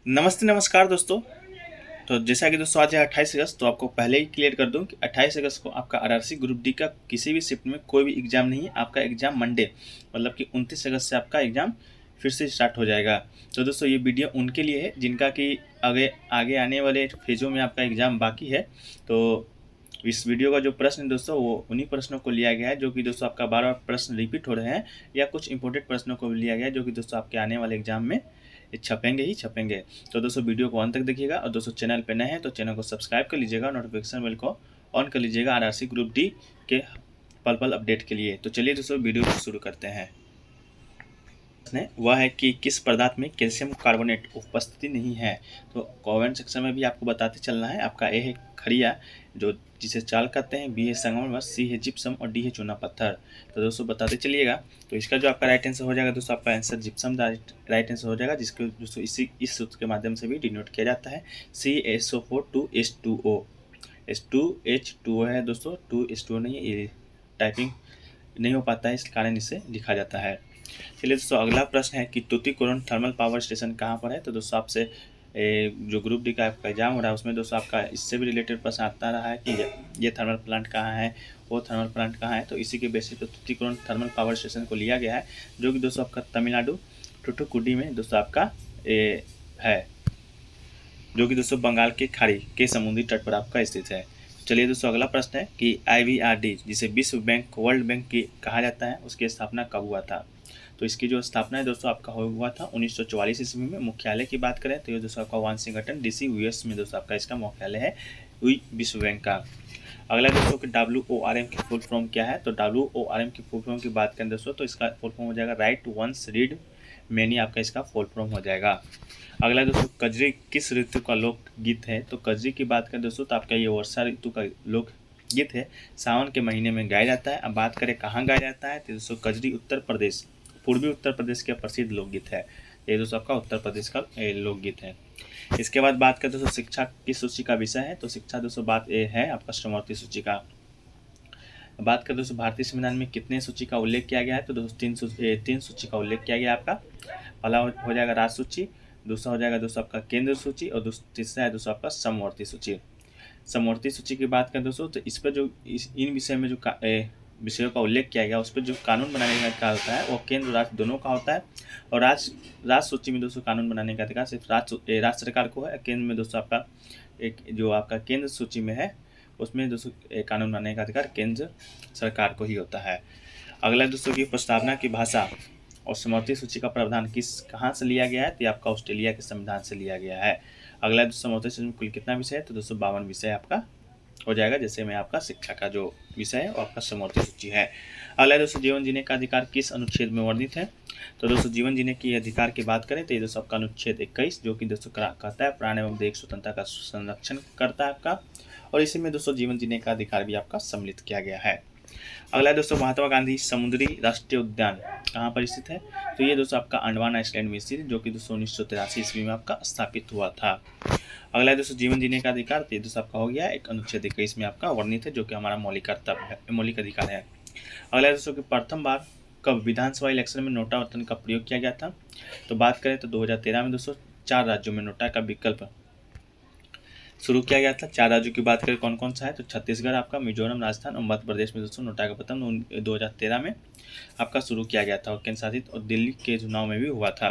नमस्ते नमस्कार दोस्तों। तो जैसा कि दोस्तों आज है 28 अगस्त, तो आपको पहले ही क्लियर कर दूं कि 28 अगस्त को आपका आरआरसी ग्रुप डी का किसी भी शिफ्ट में कोई भी एग्ज़ाम नहीं है। आपका एग्ज़ाम मंडे मतलब कि 29 अगस्त से आपका एग्ज़ाम फिर से स्टार्ट हो जाएगा। तो दोस्तों ये वीडियो उनके लिए है जिनका कि आगे आगे आने वाले फेज़ों में आपका एग्ज़ाम बाकी है। तो इस वीडियो का जो प्रश्न है दोस्तों, वो उन्हीं प्रश्नों को लिया गया है जो कि दोस्तों आपका बार बार प्रश्न रिपीट हो रहे हैं, या कुछ इंपॉर्टेंट प्रश्नों को लिया गया है जो कि दोस्तों आपके आने वाले एग्जाम में छपेंगे ही छपेंगे। तो दोस्तों वीडियो को अंत तक देखिएगा, और दोस्तों चैनल पे नए हैं तो चैनल को सब्सक्राइब कर लीजिएगा, नोटिफिकेशन बेल को ऑन कर लीजिएगा आरआरसी ग्रुप डी के पल पल अपडेट के लिए। तो चलिए दोस्तों वीडियो को शुरू करते हैं। वह है कि किस पदार्थ में कैल्शियम कार्बोनेट उपस्थिति नहीं है। तो कमेंट सेक्शन में भी आपको बताते चलना है। आपका ए है खड़िया, जो जिसे चाल कहते हैं, बी है संगमरमर, सी है जिप्सम और डी है चूना पत्थर। तो दोस्तों बताते चलिएगा। तो इसका जो आपका राइट आंसर हो जाएगा दोस्तों, आपका आंसर जिप्सम राइट आंसर हो जाएगा, जिसको दोस्तों इस सूत्र के माध्यम से भी डिनोट किया जाता है। CaSO4 2H2O। H2H2O है दोस्तों, 2H2O नहीं है। ये टाइपिंग नहीं हो पाता है, इस कारण इसे लिखा जाता है। चलिए दोस्तों अगला प्रश्न है कि तूतीकोरन थर्मल पावर स्टेशन कहाँ पर है। तो दोस्तों आपसे जो ग्रुप डी का आपका एग्जाम हो रहा है उसमें दोस्तों आपका इससे भी रिलेटेड प्रश्न आता रहा है कि ये थर्मल प्लांट कहाँ है, वो थर्मल प्लांट कहाँ है। तो इसी के बेसिस पे तूतीकोरन थर्मल पावर स्टेशन को लिया गया है, जो कि दोस्तों आपका तमिलनाडु टुटुकुडी में दोस्तों आपका है, जो कि दोस्तों बंगाल के खाड़ी के समुद्री तट पर आपका स्थित है। चलिए दोस्तों अगला प्रश्न है कि IBRD, जिसे विश्व बैंक वर्ल्ड बैंक की कहा जाता है, उसकी स्थापना कब हुआ था। तो इसकी जो स्थापना है दोस्तों आपका हुआ था 1944 ईस्वी में। मुख्यालय की बात करें तो ये दोस्तों आपका वाशिंगटन DC US में दोस्तों आपका इसका मुख्यालय है विश्व बैंक का। अगला दोस्तों कि WORM की फुल फॉर्म क्या है। तो WORM की फुल फॉर्म की बात करें दोस्तों, तो इसका फुल फॉर्म हो जाएगा राइट वंस रीड मैनी, आपका इसका फुल फॉर्म हो जाएगा। अगला दोस्तों कजरी किस ऋतु का लोकगीत है। तो कजरी की बात करें दोस्तों, तो आपका ये वर्षा ऋतु का लोकगीत है, सावन के महीने में गाया जाता है। अब बात करें कहाँ गाया जाता है, तो दोस्तों कजरी उत्तर प्रदेश, पूर्वी उत्तर प्रदेश का प्रसिद्ध लोकगीत है। ये दोस्तों आपका उत्तर प्रदेश का लोकगीत है। इसके बाद बात करें दोस्तों शिक्षा किस सूची का विषय है। तो शिक्षा दोस्तों बात ये है आपका समवर्ती सूची का। बात करें दोस्तों भारतीय संविधान में कितने सूची का उल्लेख किया गया है। तो दोस्तों तीन सूची का उल्लेख किया गया आपका। पहला हो जाएगा राज्य सूची, दूसरा हो जाएगा दोस्तों आपका केंद्र सूची, और तीसरा है दोस्तों आपका समवर्ती सूची। समवर्ती सूची की बात करें दोस्तों, तो इस पर जो इन विषय में जो विषयों का उल्लेख किया गया, उस पर जो कानून बनाने का होता है वो केंद्र राज्य दोनों का होता है। और राज्य सूची में दोस्तों कानून बनाने का अधिकार सिर्फ राज्य सरकार को है। केंद्र में दोस्तों आपका एक जो आपका केंद्र सूची में है, उसमें दोस्तों कानून बनाने का अधिकार केंद्र सरकार को ही होता है। अगला दोस्तों की प्रस्तावना की भाषा और समवर्ती सूची का प्रावधान कहाँ से लिया गया है। तो आपका ऑस्ट्रेलिया के संविधान से लिया गया है। अगला दोस्तों समवर्ती सूची में कुल कितना विषय है। तो दोस्तों 52 विषय आपका हो जाएगा। जैसे में आपका शिक्षा का जो विषय है वो आपका समवर्ती सूची है। अगला दोस्तों जीवन जीने का अधिकार किस अनुच्छेद में वर्णित है। तो दोस्तों जीवन जीने की अधिकार की बात करें तो ये दोस्तों आपका अनुच्छेद 21, जो कि दोस्तों कहता है प्राण एवं देह स्वतंत्रता का संरक्षण करता है आपका, और इसी में दोस्तों जीवन जीने का अधिकार भी आपका सम्मिलित किया गया है। अगला दोस्तों महात्मा गांधी समुद्री राष्ट्रीय उद्यान कहाँ पर स्थित है। तो ये दोस्तों आपका अंडमान आइलैंड में स्थित है, जो कि दोस्तों 1983 ईस्वी में आपका स्थापित हुआ था। अगला दोस्तों जीवन जीने का अधिकार, तो ये दोस्तों आपका हो गया एक अनुच्छेद 21 में आपका वर्णित है, जो कि हमारा मौलिक अधिकार है। अगला दोस्तों कि प्रथम बार कब विधानसभा इलेक्शन में नोटा बटन का प्रयोग किया गया था। तो बात करें तो 2013 में दोस्तों 4 राज्यों में नोटा का विकल्प शुरू किया गया था। 4 राज्यों की बात करें कौन कौन सा है। तो छत्तीसगढ़ आपका, मिजोरम, राजस्थान और मध्य प्रदेश में दोस्तों नोटा का प्रथम 2013 में आपका शुरू किया गया था, और केंद्र शासित और दिल्ली के चुनाव में भी हुआ था।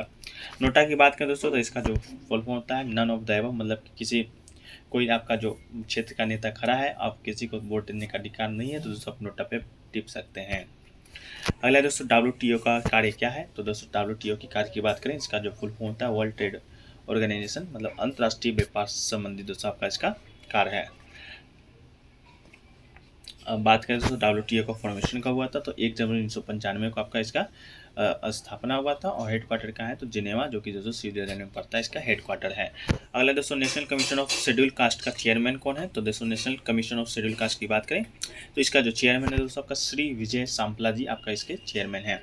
नोटा की बात करें दोस्तों, तो इसका जो फुल फॉर्म होता है नन ऑफ द एबव, मतलब कि किसी कोई आपका जो क्षेत्र का नेता खड़ा है, आप किसी को वोट देने का अधिकार नहीं है, तो दोस्तों आप नोटा पे टिप सकते हैं। अगला दोस्तों WTO का कार्य क्या है। तो दोस्तों WTO की कार्य की बात करें, इसका जो फुल फॉर्म होता है वर्ल्ड ट्रेड ऑर्गेनाइजेशन, मतलब अंतर्राष्ट्रीय व्यापार संबंधी दोस्तों आपका इसका कार्य है। अब बात करें दोस्तों WTO का फॉर्मेशन कब हुआ था। तो 1 जनवरी 1995 को आपका इसका स्थापना हुआ था, और हेडक्वार्टर कहाँ है। तो जिनेवा, जो कि दोस्तों स्विट्जरलैंड में पड़ता है, इसका हेडक्वार्टर है। अगला दोस्तों national commission of schedule caste का चेयरमैन कौन है। तो दोस्तों national commission of schedule caste की बात करें तो इसका जो चेयरमैन है दोस्तों आपका श्री विजय सांपला जी आपका इसके चेयरमैन है।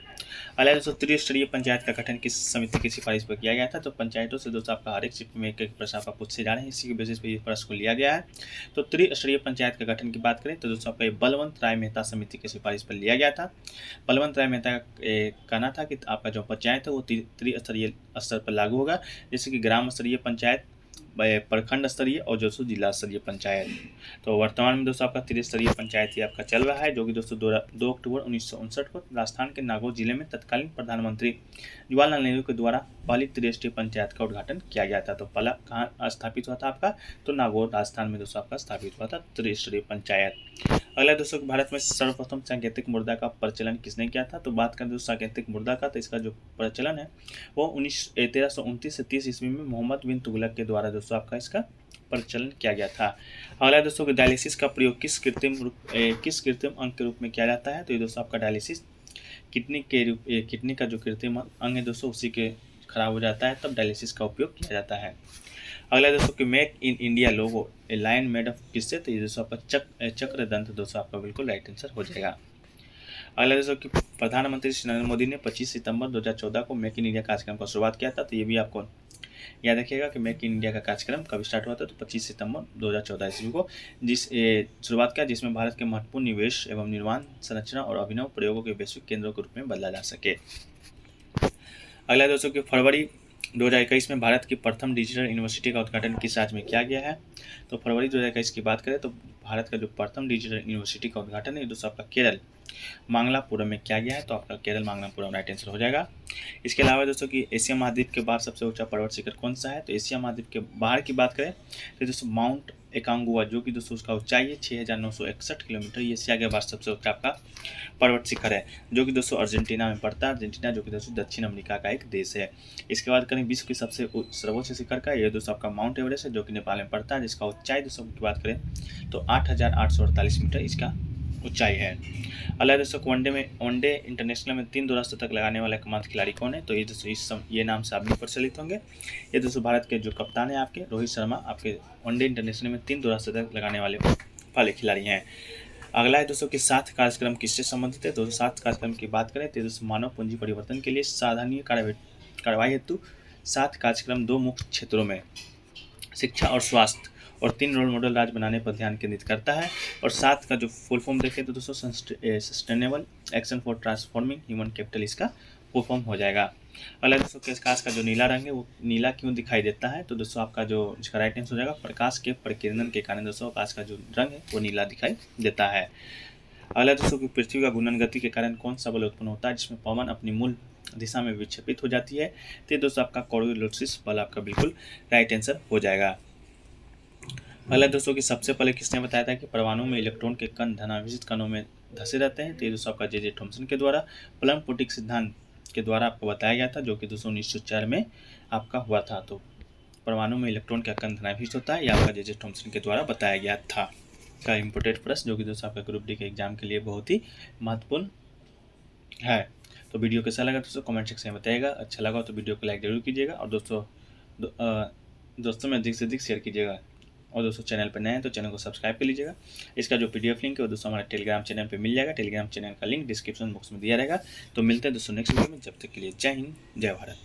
अगला दोस्तों त्रिस्तरीय पंचायत का गठन किस समिति की सिफारिश पर किया गया था। तो पंचायतों से दोस्तों आपका हर एक शिफ्ट में एक प्रश्न आपका पूछे जा रहे हैं, इसी के बेसिस पर ये प्रश्न को लिया गया है। तो त्रिस्तरीय पंचायत का गठन की बात करें तो दोस्तों आपका बलवंत राय मेहता समिति की सिफारिश पर लिया गया था। बलवंत राय मेहता का बताना था कि आपका जो पंचायत है वो त्रिस्तरीय स्तर पर लागू होगा, जैसे कि ग्राम स्तरीय पंचायत, प्रखंड स्तरीय और दोस्तों जिला स्तरीय पंचायत। तो वर्तमान में दोस्तों आपका त्रिस्तरीय पंचायत ही आपका चल रहा है, जो कि दोस्तों 2 अक्टूबर 1959 को राजस्थान के नागौर जिले में तत्कालीन प्रधानमंत्री जवाहरलाल नेहरू के द्वारा पहली त्रिस्तरीय पंचायत का उद्घाटन किया गया था। तो पहला कहाँ स्थापित हुआ था आपका, तो नागौर राजस्थान में दोस्तों आपका स्थापित हुआ था त्रिस्तरीय पंचायत। अगला दोस्तों भारत में सर्वप्रथम सांकेतिक मुद्रा का प्रचलन किसने किया था, तो बात करें दोस्तों सांकेतिक मुद्रा का, तो इसका जो प्रचलन है वो 1329 से 30 ईस्वी में मोहम्मद बिन तुगलक के द्वारा दोस्तों आपका इसका प्रचलन किया गया था। अगला दोस्तों डायलिसिस का प्रयोग किस कृत्रिम अंग के रूप में किया जाता है, तो ये दोस्तों आपका डायलिसिस किडनी का जो कृत्रिम अंग है दोस्तों उसी के खराब हो जाता है, तब डायलिसिस का उपयोग किया जाता है। अगला दोस्तों कि make in India logo a lion made of किससे, तो ये दोस्तों आपका चक्र दंत दोस्तों आपका बिल्कुल राइट आंसर हो जाएगा। अगला दोस्तों कि प्रधानमंत्री श्री नरेंद्र मोदी ने 25 सितंबर 2014 को मेक इन इंडिया कार्यक्रम का शुरुआत किया था, तो ये भी आपको याद रखिएगा कि मेक इन इंडिया का कार्यक्रम कब स्टार्ट हुआ था, तो 25 सितंबर 2014 ईस्वी को शुरुआत किया, जिसमें भारत के महत्वपूर्ण निवेश एवं निर्माण संरचना और अभिनव प्रयोगों के वैश्विक केंद्रों के रूप में बदला जा सके। अगला दोस्तों कि फरवरी 2021 में भारत की प्रथम डिजिटल यूनिवर्सिटी का उद्घाटन किस राज्य में किया गया है, तो फरवरी 2021 की बात करें तो भारत का जो प्रथम डिजिटल यूनिवर्सिटी का उद्घाटन है दोस्तों आपका केरल मांगलापुरम में किया गया है, तो आपका केरल मांगलापुरम राइट आंसर हो जाएगा। इसके अलावा दोस्तों कि एशिया महाद्वीप के बाहर सबसे ऊंचा पर्वत शिखर कौन सा है, तो एशिया महाद्वीप के बाहर की बात करें तो दोस्तों माउंट एकांगुआ, जो कि दोस्तों उसका ऊंचाई है 6961 किलोमीटर, ये एशिया के बाहर सबसे ऊंचा आपका पर्वत शिखर है, जो कि दोस्तों अर्जेंटीना में पड़ता है। अर्जेंटीना जो कि दोस्तों दक्षिण अमेरिका का एक देश है। इसके बाद करें विश्व की सबसे सर्वोच्च शिखर का, ये दोस्तों आपका माउंट एवरेस्ट है, जो कि नेपाल में पड़ता है, जिसका ऊंचाई दोस्तों की बात करें तो 8848 मीटर इसका ऊंचाई है। अगला दोस्तों वनडे इंटरनेशनल में 3 दोहरा शतक लगाने वाला एकमात्र खिलाड़ी कौन है, तो ये दोस्तों ये नाम से आप भी प्रचलित होंगे। ये दोस्तों भारत के जो कप्तान है आपके रोहित शर्मा, आपके वनडे इंटरनेशनल में 3 दोहरा शतक लगाने वाले पहले खिलाड़ी हैं। अगला है दोस्तों कि 7 कार्यक्रम किससे संबंधित है, दोस्तों 7 कार्यक्रम की बात करें तो दोस्तों मानव पूंजी परिवर्तन के लिए साधनीय कार्रवाई हेतु 7 कार्यक्रम 2 मुख्य क्षेत्रों में शिक्षा और स्वास्थ्य और 3 रोल मॉडल राज्य बनाने पर ध्यान केंद्रित करता है। और 7 का जो फुल फॉर्म देखें तो दोस्तों sustainable action for transforming human capital इसका फुल फॉर्म हो जाएगा। अगला दोस्तों प्रकाश का जो नीला रंग है वो नीला क्यों दिखाई देता है, तो दोस्तों आपका जो इसका राइट आंसर हो जाएगा प्रकाश के प्रकीर्णन के कारण दोस्तों आकाश का जो रंग है वो नीला दिखाई देता है। अगला दोस्तों की पृथ्वी का घूर्णन गति के कारण कौन सा बल उत्पन्न होता है, जिसमें पवन अपनी मूल दिशा में विक्षेपित हो जाती है, तो दोस्तों आपका कोरियोलिसिस बल आपका बिल्कुल राइट आंसर हो जाएगा। अगला दोस्तों की सबसे पहले किसने बताया था कि परमाणु में इलेक्ट्रॉन के कण धनावेशित कणों में धंसे रहते हैं, तो ये दोस्तों आपका जे थॉमसन के द्वारा प्लम-पुटिक सिद्धांत के द्वारा आपको बताया गया था, जो कि दोस्तों 1904 में आपका हुआ था। तो परमाणु में इलेक्ट्रॉन का कण धनावेशित होता है, यह आपका जे थॉमसन के द्वारा बताया गया था। का इम्पोर्टेंट प्रश्न जो कि दोस्तों आपका ग्रुप डी के एग्जाम के लिए बहुत ही महत्वपूर्ण है। तो वीडियो कैसा लगा दोस्तों कमेंट सेक्शन में बताइएगा। अच्छा लगा तो वीडियो को लाइक जरूर कीजिएगा और दोस्तों में अधिक से अधिक शेयर कीजिएगा। और दोस्तों चैनल पर नए हैं तो चैनल को सब्सक्राइब कर लीजिएगा। इसका जो पीडीएफ लिंक है वो दोस्तों हमारे टेलीग्राम चैनल पे मिल जाएगा। टेलीग्राम चैनल का लिंक डिस्क्रिप्शन बॉक्स में दिया रहेगा। तो मिलते हैं दोस्तों नेक्स्ट वीडियो में, जब तक के लिए जय हिंद जय भारत।